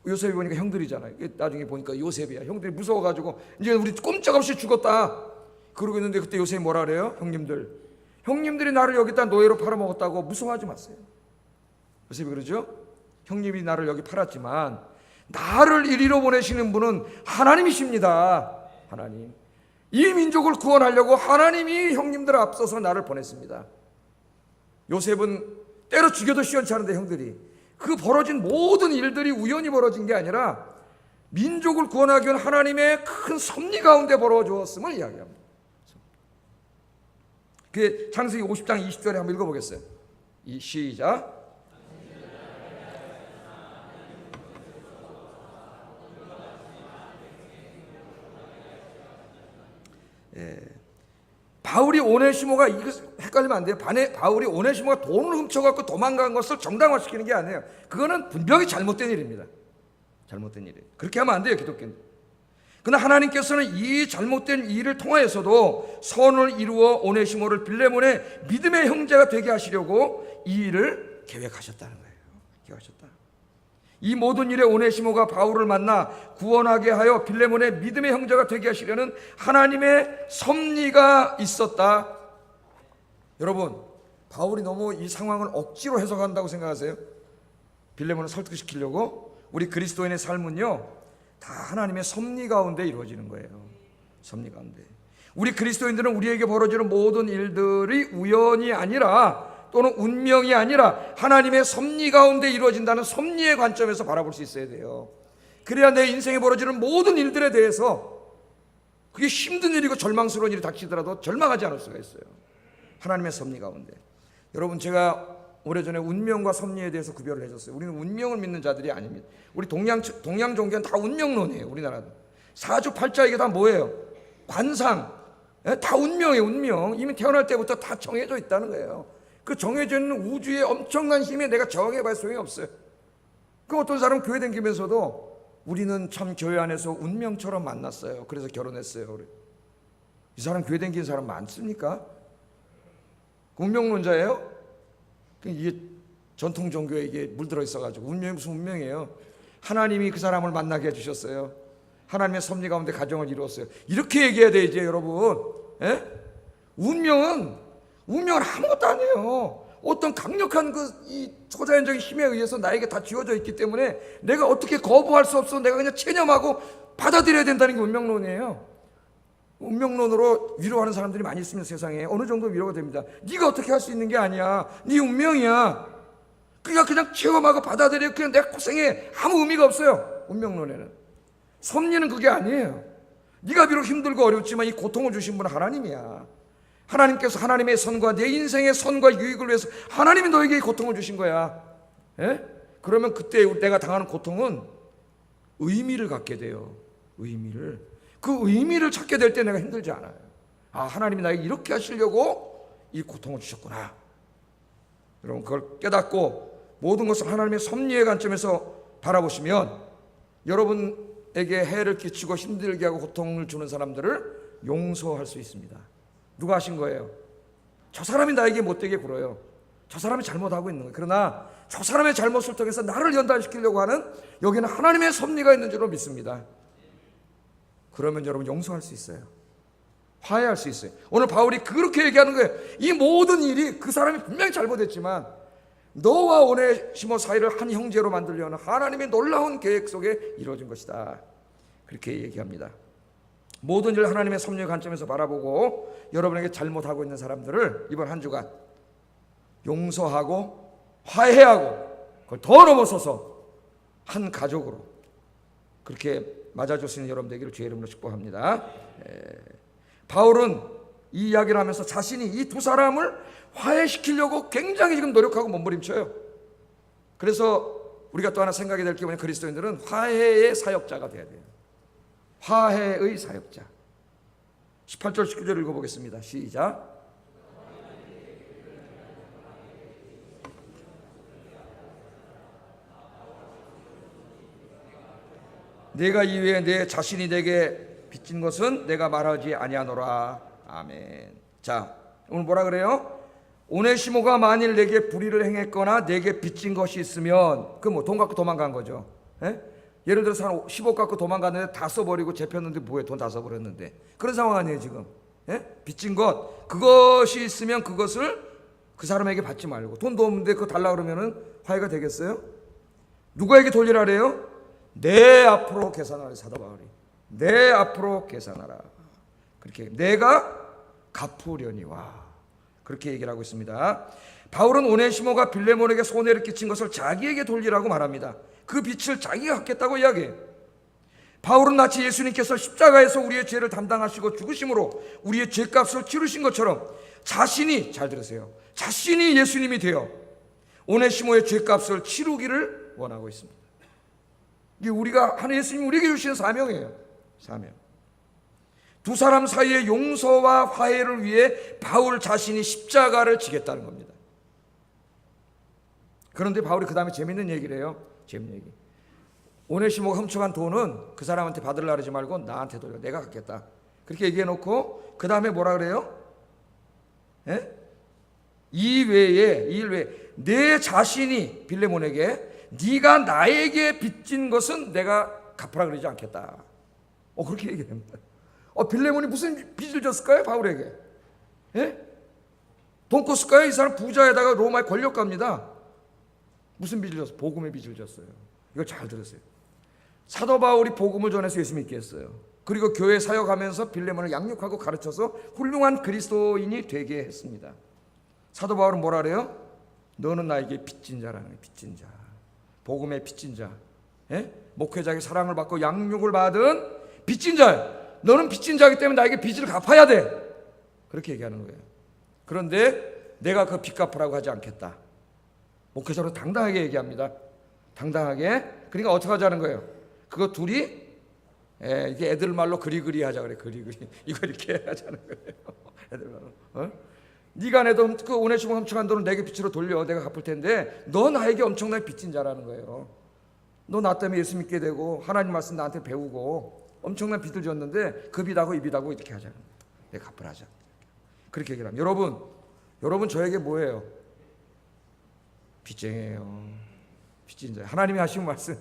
요셉이 보니까 형들이잖아요. 나중에 보니까 요셉이야. 형들이 무서워가지고 이제 우리 꼼짝없이 죽었다 그러고 있는데, 그때 요셉이 뭐라 그래요? 형님들이 나를 여기다 노예로 팔아먹었다고 무서워하지 마세요. 요셉이 그러죠. 형님이 나를 여기 팔았지만 나를 이리로 보내시는 분은 하나님이십니다. 하나님. 이 민족을 구원하려고 하나님이 형님들 앞서서 나를 보냈습니다. 요셉은 때려 죽여도 시원치 않은데 형들이, 그 벌어진 모든 일들이 우연히 벌어진 게 아니라 민족을 구원하기 위한 하나님의 큰 섭리 가운데 벌어졌음을 이야기합니다. 그게 창세기 50장 20절에 한번 읽어보겠어요. 시작. 바울이 오네시모가, 이거 헷갈리면 안 돼요. 바울이 오네시모가 돈을 훔쳐갖고 도망간 것을 정당화시키는 게 아니에요. 그거는 분명히 잘못된 일입니다. 잘못된 일이에요. 그렇게 하면 안 돼요, 기독교는. 그러나 하나님께서는 이 잘못된 일을 통하여서도 선을 이루어 오네시모를 빌레몬의 믿음의 형제가 되게 하시려고 이 일을 계획하셨다는 거예요. 계획하셨다. 이 모든 일에 오네시모가 바울을 만나 구원하게 하여 빌레몬의 믿음의 형제가 되게 하시려는 하나님의 섭리가 있었다. 여러분, 바울이 너무 이 상황을 억지로 해석한다고 생각하세요? 빌레몬을 설득시키려고? 우리 그리스도인의 삶은요, 다 하나님의 섭리 가운데 이루어지는 거예요. 섭리 가운데. 우리 그리스도인들은 우리에게 벌어지는 모든 일들이 우연이 아니라, 또는 운명이 아니라 하나님의 섭리 가운데 이루어진다는 섭리의 관점에서 바라볼 수 있어야 돼요. 그래야 내 인생에 벌어지는 모든 일들에 대해서, 그게 힘든 일이고 절망스러운 일이 닥치더라도 절망하지 않을 수가 있어요. 하나님의 섭리 가운데. 여러분, 제가 오래전에 운명과 섭리에 대해서 구별을 해줬어요. 우리는 운명을 믿는 자들이 아닙니다. 우리 동양 종교는 다 운명론이에요. 우리나라도 사주팔자, 이게 다 뭐예요? 관상. 다 운명이에요. 운명. 이미 태어날 때부터 다 정해져 있다는 거예요. 그 정해져 있는 우주의 엄청난 힘에 내가 저항해봐야 소용이 없어요. 그 어떤 사람은 교회 다니면서도 우리는 참 교회 안에서 운명처럼 만났어요. 그래서 결혼했어요. 이 사람 교회 다니는 사람 많습니까? 운명론자예요? 이게 전통 종교에 이게 물들어 있어가지고 운명이 무슨 운명이에요? 하나님이 그 사람을 만나게 해주셨어요. 하나님의 섭리 가운데 가정을 이루었어요. 이렇게 얘기해야 돼 이제 여러분. 예? 운명은 아무것도 아니에요. 어떤 강력한 이 초자연적인 힘에 의해서 나에게 다 지어져 있기 때문에 내가 어떻게 거부할 수 없어. 내가 그냥 체념하고 받아들여야 된다는 게 운명론이에요. 운명론으로 위로하는 사람들이 많이 있으면 세상에 어느 정도 위로가 됩니다. 네가 어떻게 할 수 있는 게 아니야. 네 운명이야. 그러니까 그냥 체험하고 받아들여. 그냥 내가 고생해. 아무 의미가 없어요. 운명론에는. 섭리는 그게 아니에요. 네가 비록 힘들고 어렵지만 이 고통을 주신 분은 하나님이야. 하나님께서 하나님의 선과 내 인생의 선과 유익을 위해서 하나님이 너에게 이 고통을 주신 거야. 예? 그러면 그때 내가 당하는 고통은 의미를 갖게 돼요. 의미를. 그 의미를 찾게 될 때 내가 힘들지 않아요. 아, 하나님이 나에게 이렇게 하시려고 이 고통을 주셨구나. 여러분 그걸 깨닫고 모든 것을 하나님의 섭리의 관점에서 바라보시면 여러분에게 해를 끼치고 힘들게 하고 고통을 주는 사람들을 용서할 수 있습니다. 누가 하신 거예요? 저 사람이 나에게 못되게 굴어요. 저 사람이 잘못하고 있는 거예요. 그러나 저 사람의 잘못을 통해서 나를 연단시키려고 하는 여기는 하나님의 섭리가 있는 줄로 믿습니다. 그러면 여러분 용서할 수 있어요. 화해할 수 있어요. 오늘 바울이 그렇게 얘기하는 거예요. 이 모든 일이 그 사람이 분명히 잘못했지만 너와 오네시모 사이를 한 형제로 만들려는 하나님의 놀라운 계획 속에 이루어진 것이다. 그렇게 얘기합니다. 모든 일을 하나님의 섭리의 관점에서 바라보고 여러분에게 잘못하고 있는 사람들을 이번 한 주간 용서하고 화해하고 그걸 더 넘어서서 한 가족으로 그렇게 맞아줄 수 있는 여러분 되기를 주의 이름으로 축복합니다. 바울은 이 이야기를 하면서 자신이 이 두 사람을 화해시키려고 굉장히 지금 노력하고 몸부림쳐요. 그래서 우리가 또 하나 생각이 될 게 뭐냐면 그리스도인들은 화해의 사역자가 돼야 돼요. 화해의 사역자. 18절 19절 읽어보겠습니다. 시작. 내가 이외에 내 자신이 내게 빚진 것은 내가 말하지 아니하노라. 아멘. 자, 오늘 뭐라 그래요? 오네시모가 만일 내게 불의를 행했거나 내게 빚진 것이 있으면 그 뭐 돈 갖고 도망간 거죠. 예? 예를 들어서 한 10억 갖고 도망갔는데 다 써버리고 잡혔는데 뭐해, 돈 다 써버렸는데 그런 상황 아니에요 지금. 예? 빚진 것 그것이 있으면 그것을 그 사람에게 받지 말고 돈도 없는데 그거 달라 그러면은 화해가 되겠어요? 누구에게 돌리라래요? 내 앞으로 계산하라. 사도 바울이 내 앞으로 계산하라. 그렇게 내가 갚으려니와 그렇게 얘기를 하고 있습니다. 바울은 오네시모가 빌레몬에게 손해를 끼친 것을 자기에게 돌리라고 말합니다. 그 빚을 자기가 갚겠다고 이야기해요. 바울은 마치 예수님께서 십자가에서 우리의 죄를 담당하시고 죽으심으로 우리의 죄값을 치르신 것처럼 자신이, 잘 들으세요, 자신이 예수님이 되어 오네시모의 죄값을 치르기를 원하고 있습니다. 이게 우리가 하는 예수님이 우리에게 주시는 사명이에요. 사명. 두 사람 사이의 용서와 화해를 위해 바울 자신이 십자가를 지겠다는 겁니다. 그런데 바울이 그 다음에 재밌는 얘기를 해요. 재밌는 얘기. 오네시모가 훔쳐간 돈은 그 사람한테 받으려고 하지 말고 나한테 돌려. 내가 갖겠다. 그렇게 얘기해 놓고 그 다음에 뭐라 그래요? 예? 이 일 외에 내 자신이 빌레몬에게 네가 나에게 빚진 것은 내가 갚으라 그러지 않겠다. 그렇게 얘기합니다. 빌레몬이 무슨 빚을 졌을까요? 바울에게. 예? 돈 꿨을까요? 이 사람 부자에다가 로마의 권력가입니다. 무슨 빚을 졌어요? 복음의 빚을 졌어요. 이거 잘 들으세요. 사도 바울이 복음을 전해서 예수 믿게 했어요. 그리고 교회 사역하면서 빌레몬을 양육하고 가르쳐서 훌륭한 그리스도인이 되게 했습니다. 사도 바울은 뭐라 그래요? 너는 나에게 빚진 자라는 거예요. 빚진 자. 복음의 빚진 자. 예? 목회자에게 사랑을 받고 양육을 받은 빚진 자예요. 너는 빚진 자이기 때문에 나에게 빚을 갚아야 돼. 그렇게 얘기하는 거예요. 그런데 내가 그 빚 갚으라고 하지 않겠다. 목회자로 당당하게 얘기합니다. 당당하게. 그러니까 어떻게 하자는 거예요? 그거 둘이 이게 애들 말로 그리그리 하자 그래. 그리그리. 이거 이렇게 하자는 거예요. 애들 말로. 네가 내 돈, 그 오네시모 훔쳐간 돈을 내게 빚으로 돌려. 내가 갚을 텐데 너 나에게 엄청나게 빚진 자라는 거예요. 너 나 때문에 예수 믿게 되고 하나님 말씀 나한테 배우고 엄청난 빚을 졌는데 그 빚하고 이 빚하고 이렇게 하자. 내가 갚으라자. 그렇게 얘기를 합니다. 여러분 저에게 뭐예요? 빚쟁이에요. 빚진 자예요. 하나님이 하신 말씀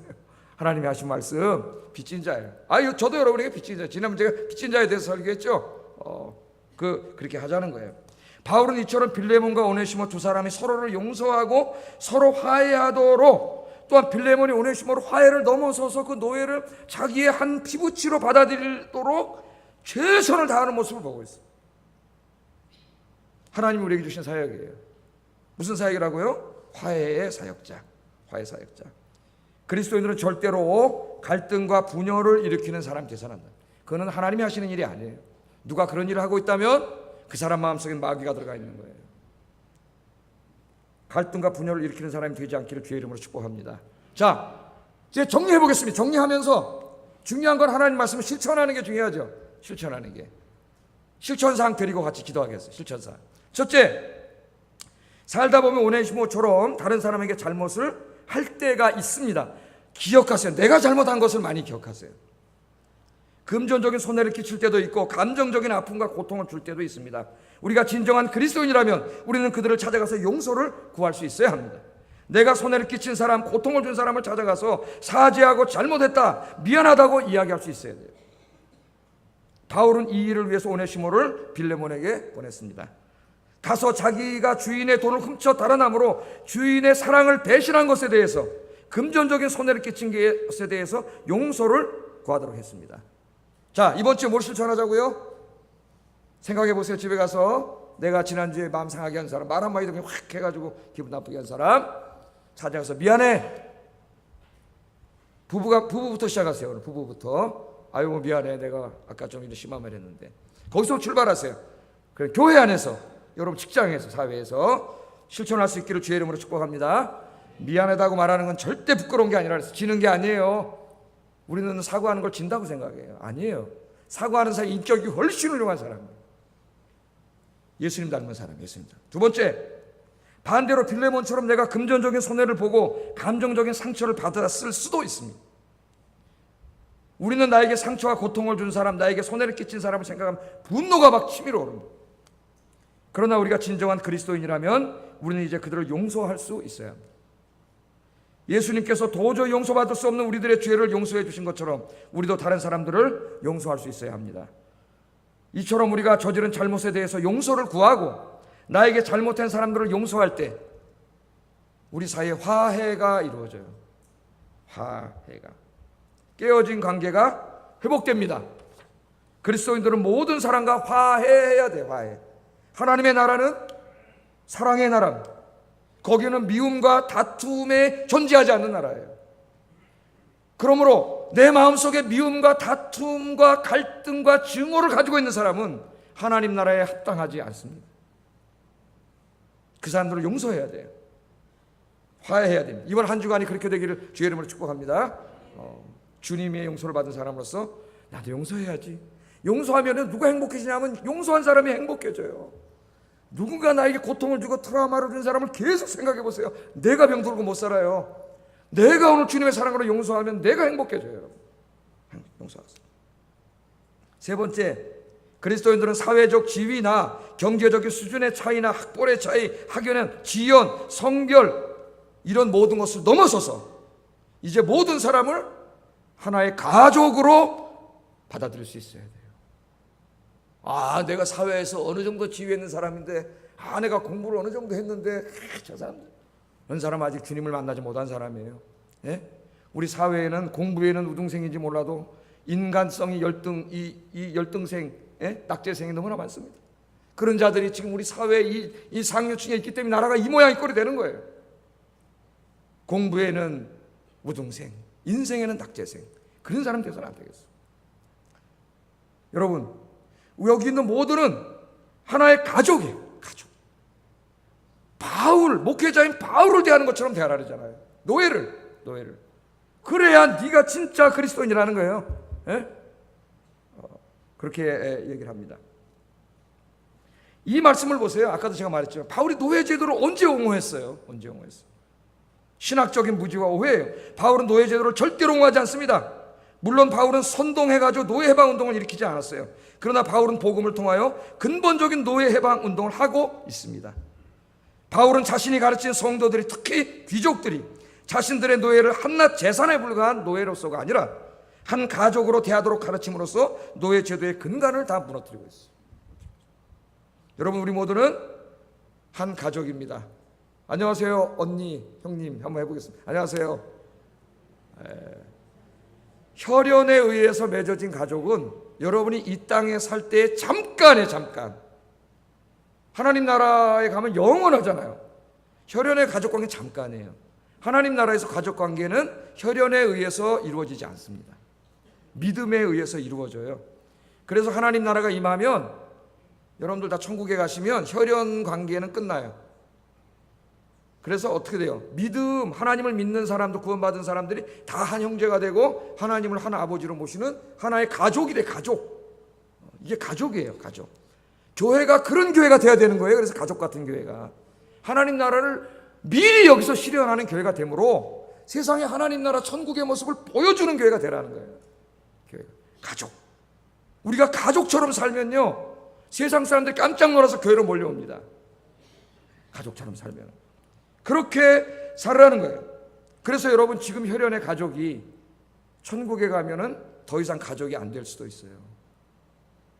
빚진 자예요. 저도 여러분에게 빚진 자예요. 지난번 제가 빚진 자에 대해서 설교했죠. 그렇게 하자는 거예요. 바울은 이처럼 빌레몬과 오네시모 두 사람이 서로를 용서하고 서로 화해하도록, 또한 빌레몬이 오네시모로 화해를 넘어서서 그 노예를 자기의 한 피부치로 받아들이도록 최선을 다하는 모습을 보고 있어요. 하나님이 우리에게 주신 사역이에요. 무슨 사역이라고요? 화해의 사역자. 화해 사역자. 그리스도인들은 절대로 갈등과 분열을 일으키는 사람 되서는 안 돼요. 그거는 하나님이 하시는 일이 아니에요. 누가 그런 일을 하고 있다면 그 사람 마음속에 마귀가 들어가 있는 거예요. 갈등과 분열을 일으키는 사람이 되지 않기를 주의 이름으로 축복합니다. 자, 이제 정리해 보겠습니다. 정리하면서 중요한 건 하나님 말씀을 실천하는 게 중요하죠. 실천하는 게. 실천사항 드리고 같이 기도하겠어요. 실천사항. 첫째, 살다 보면 오네시모처럼 다른 사람에게 잘못을 할 때가 있습니다. 기억하세요. 내가 잘못한 것을 많이 기억하세요. 금전적인 손해를 끼칠 때도 있고 감정적인 아픔과 고통을 줄 때도 있습니다. 우리가 진정한 그리스도인이라면 우리는 그들을 찾아가서 용서를 구할 수 있어야 합니다. 내가 손해를 끼친 사람, 고통을 준 사람을 찾아가서 사죄하고 잘못했다, 미안하다고 이야기할 수 있어야 돼요. 바울은 이 일을 위해서 오네시모를 빌레몬에게 보냈습니다. 가서 자기가 주인의 돈을 훔쳐 달아남으로 주인의 사랑을 배신한 것에 대해서, 금전적인 손해를 끼친 것에 대해서 용서를 구하도록 했습니다. 자, 이번 주에 뭘 실천하자고요? 생각해 보세요. 집에 가서 내가 지난주에 마음 상하게 한 사람, 말 한마디도 그냥 확 해가지고 기분 나쁘게 한 사람 찾아가서 미안해. 부부부터 시작하세요. 오늘 부부부터. 아유 미안해, 내가 아까 좀 심한 말 했는데. 거기서 출발하세요. 그래, 교회 안에서, 여러분 직장에서, 사회에서 실천할 수 있기를 주의 이름으로 축복합니다. 미안하다고 말하는 건 절대 부끄러운 게 아니라 지는 게 아니에요. 우리는 사과하는 걸 진다고 생각해요. 아니에요. 사과하는 사람이 인격이 훨씬 훌륭한 사람이에요. 예수님 닮은 사람, 예수님. 두 번째, 반대로 빌레몬처럼 내가 금전적인 손해를 보고 감정적인 상처를 받았을 수도 있습니다. 우리는 나에게 상처와 고통을 준 사람, 나에게 손해를 끼친 사람을 생각하면 분노가 막 치밀어 오릅니다. 그러나 우리가 진정한 그리스도인이라면 우리는 이제 그들을 용서할 수 있어야 합니다. 예수님께서 도저히 용서받을 수 없는 우리들의 죄를 용서해 주신 것처럼 우리도 다른 사람들을 용서할 수 있어야 합니다. 이처럼 우리가 저지른 잘못에 대해서 용서를 구하고 나에게 잘못한 사람들을 용서할 때 우리 사이에 화해가 이루어져요. 화해가. 깨어진 관계가 회복됩니다. 그리스도인들은 모든 사람과 화해해야 돼요. 화해. 하나님의 나라는 사랑의 나라입니다. 거기는 미움과 다툼에 존재하지 않는 나라예요. 그러므로 내 마음속에 미움과 다툼과 갈등과 증오를 가지고 있는 사람은 하나님 나라에 합당하지 않습니다. 그 사람들을 용서해야 돼요. 화해해야 됩니다. 이번 한 주간이 그렇게 되기를 주의 이름으로 축복합니다. 주님의 용서를 받은 사람으로서 나도 용서해야지. 용서하면 누가 행복해지냐면 용서한 사람이 행복해져요. 누군가 나에게 고통을 주고 트라우마를 준 사람을 계속 생각해 보세요. 내가 병들고 못 살아요. 내가 오늘 주님의 사랑으로 용서하면 내가 행복해져요. 여러분, 용서하세요. 세 번째, 그리스도인들은 사회적 지위나 경제적인 수준의 차이나 학벌의 차이, 학연의 지연, 성별 이런 모든 것을 넘어서서 이제 모든 사람을 하나의 가족으로 받아들일 수 있어야 돼요. 내가 사회에서 어느 정도 지위에 있는 사람인데, 내가 공부를 어느 정도 했는데, 저 사람들, 그런 사람 아직 주님을 만나지 못한 사람이에요. 예? 우리 사회에는 공부에는 우등생인지 몰라도 인간성이 열등, 이 열등생, 예? 낙제생이 너무나 많습니다. 그런 자들이 지금 우리 사회 이 상류층에 있기 때문에 나라가 이 모양 이 꼴이 되는 거예요. 공부에는 우등생, 인생에는 낙제생. 그런 사람 돼서는 안 되겠어. 여러분, 여기 있는 모두는 하나의 가족이에요. 가족. 목회자인 바울을 대하는 것처럼 대하라 그러잖아요. 노예를. 그래야 네가 진짜 그리스도인이라는 거예요. 예? 그렇게 얘기를 합니다. 이 말씀을 보세요. 아까도 제가 말했죠. 바울이 노예 제도를 언제 옹호했어요? 신학적인 무지와 오해예요. 바울은 노예 제도를 절대로 옹호하지 않습니다. 물론 바울은 선동해가지고 노예 해방 운동을 일으키지 않았어요. 그러나 바울은 복음을 통하여 근본적인 노예 해방 운동을 하고 있습니다. 바울은 자신이 가르친 성도들이, 특히 귀족들이 자신들의 노예를 한낱 재산에 불과한 노예로서가 아니라 한 가족으로 대하도록 가르침으로써 노예 제도의 근간을 다 무너뜨리고 있어요. 여러분, 우리 모두는 한 가족입니다. 안녕하세요, 언니, 형님 한번 해보겠습니다. 안녕하세요. 혈연에 의해서 맺어진 가족은 여러분이 이 땅에 살 때 잠깐 하나님 나라에 가면 영원하잖아요. 혈연의 가족관계 잠깐이에요. 하나님 나라에서 가족관계는 혈연에 의해서 이루어지지 않습니다. 믿음에 의해서 이루어져요. 그래서 하나님 나라가 임하면 여러분들 다 천국에 가시면 혈연 관계는 끝나요. 그래서 어떻게 돼요? 믿음, 하나님을 믿는 사람도, 구원받은 사람들이 다 한 형제가 되고 하나님을 한 아버지로 모시는 하나의 가족이래. 가족. 이게 가족이에요. 가족. 교회가 그런 교회가 돼야 되는 거예요. 그래서 가족 같은 교회가 하나님 나라를 미리 여기서 실현하는 교회가 되므로 세상에 하나님 나라 천국의 모습을 보여주는 교회가 되라는 거예요. 교회가. 가족. 우리가 가족처럼 살면요, 세상 사람들이 깜짝 놀라서 교회로 몰려옵니다. 가족처럼 살면. 그렇게 살으라는 거예요. 그래서 여러분, 지금 혈연의 가족이 천국에 가면은 더 이상 가족이 안 될 수도 있어요.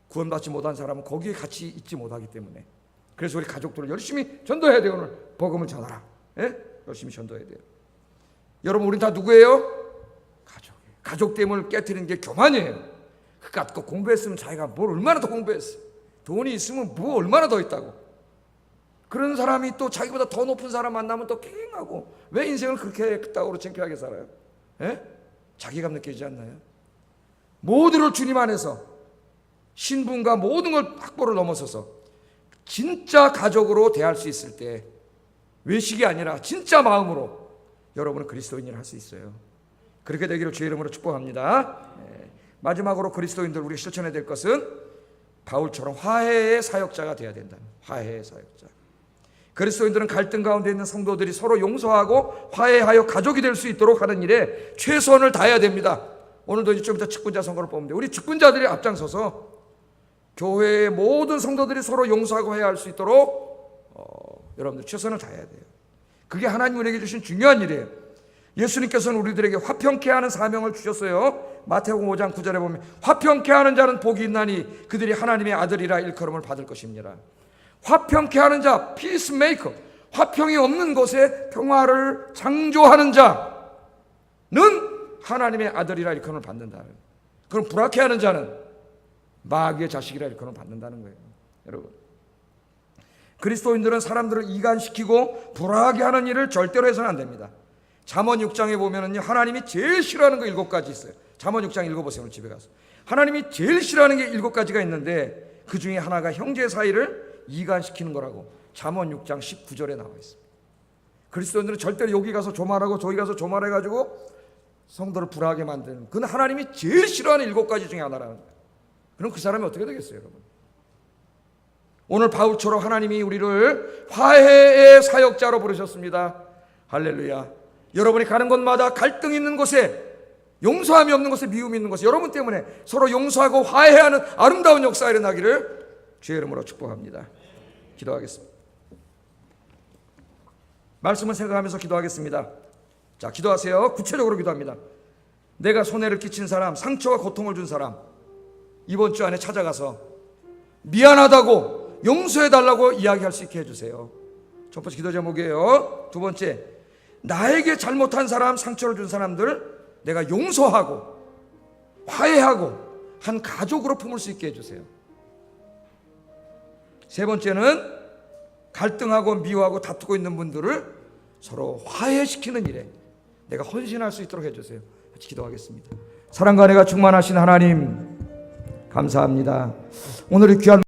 구원받지 못한 사람은 거기에 같이 있지 못하기 때문에. 그래서 우리 가족들을 열심히 전도해야 돼요. 오늘 복음을 전하라. 예? 열심히 전도해야 돼요. 여러분, 우린 다 누구예요? 가족이에요. 가족됨을 깨트리는 게 교만이에요. 그러니까 공부했으면 자기가 뭘 얼마나 더 공부했어. 돈이 있으면 뭐 얼마나 더 있다고. 그런 사람이 또 자기보다 더 높은 사람 만나면 또 킹하고, 왜 인생을 그렇게 끄떡으로 창피하게 살아요? 예? 자기감 느끼지 않나요? 모두를 주님 안에서 신분과 모든 걸 확보를 넘어서서 진짜 가족으로 대할 수 있을 때, 외식이 아니라 진짜 마음으로 여러분은 그리스도인을 할 수 있어요. 그렇게 되기를 주의 이름으로 축복합니다. 마지막으로 그리스도인들, 우리가 실천해야 될 것은 바울처럼 화해의 사역자가 되어야 된다. 화해의 사역자. 그리스도인들은 갈등 가운데 있는 성도들이 서로 용서하고 화해하여 가족이 될 수 있도록 하는 일에 최선을 다해야 됩니다. 오늘도 좀 이따 직분자 선거를 뽑는데 우리 직분자들이 앞장서서 교회의 모든 성도들이 서로 용서하고 화해할 수 있도록 여러분들 최선을 다해야 돼요. 그게 하나님 우리에게 주신 중요한 일이에요. 예수님께서는 우리들에게 화평케 하는 사명을 주셨어요. 마태복음 5장 9절에 보면 화평케 하는 자는 복이 있나니 그들이 하나님의 아들이라 일컬음을 받을 것입니다. 화평케 하는 자, 피스메이커, 화평이 없는 곳에 평화를 창조하는 자는 하나님의 아들이라 일컬음을 받는다. 그럼 불화케 하는 자는 마귀의 자식이라 일컬음을 받는다는 거예요. 여러분, 그리스도인들은 사람들을 이간시키고 불화하게 하는 일을 절대로 해서는 안 됩니다. 잠언 6장에 보면은요, 하나님이 제일 싫어하는 거 7가지 있어요. 잠언 6장 읽어보세요. 오늘 집에 가서. 하나님이 제일 싫어하는 게 7가지가 있는데 그 중에 하나가 형제 사이를 이간시키는 거라고 잠언 6장 19절에 나와 있습니다. 그리스도인들은 절대로 여기 가서 조말하고 저기 가서 조말해가지고 성도를 불화하게 만드는, 그건 하나님이 제일 싫어하는 7가지 중에 하나라는 거예요. 그럼 그 사람이 어떻게 되겠어요, 여러분? 오늘 바울처럼 하나님이 우리를 화해의 사역자로 부르셨습니다. 할렐루야. 여러분이 가는 곳마다 갈등 있는 곳에, 용서함이 없는 곳에, 미움이 있는 곳에 여러분 때문에 서로 용서하고 화해하는 아름다운 역사가 일어나기를 주의 이름으로 축복합니다. 기도하겠습니다. 말씀을 생각하면서 기도하겠습니다. 자, 기도하세요. 구체적으로 기도합니다. 내가 손해를 끼친 사람, 상처와 고통을 준 사람, 이번 주 안에 찾아가서 미안하다고, 용서해달라고 이야기할 수 있게 해주세요. 첫 번째 기도 제목이에요. 두 번째, 나에게 잘못한 사람, 상처를 준 사람들 내가 용서하고 화해하고 한 가족으로 품을 수 있게 해주세요. 세 번째는 갈등하고 미워하고 다투고 있는 분들을 서로 화해시키는 일에 내가 헌신할 수 있도록 해주세요. 같이 기도하겠습니다. 사랑과 은혜가 충만하신 하나님, 감사합니다. 오늘 이 귀한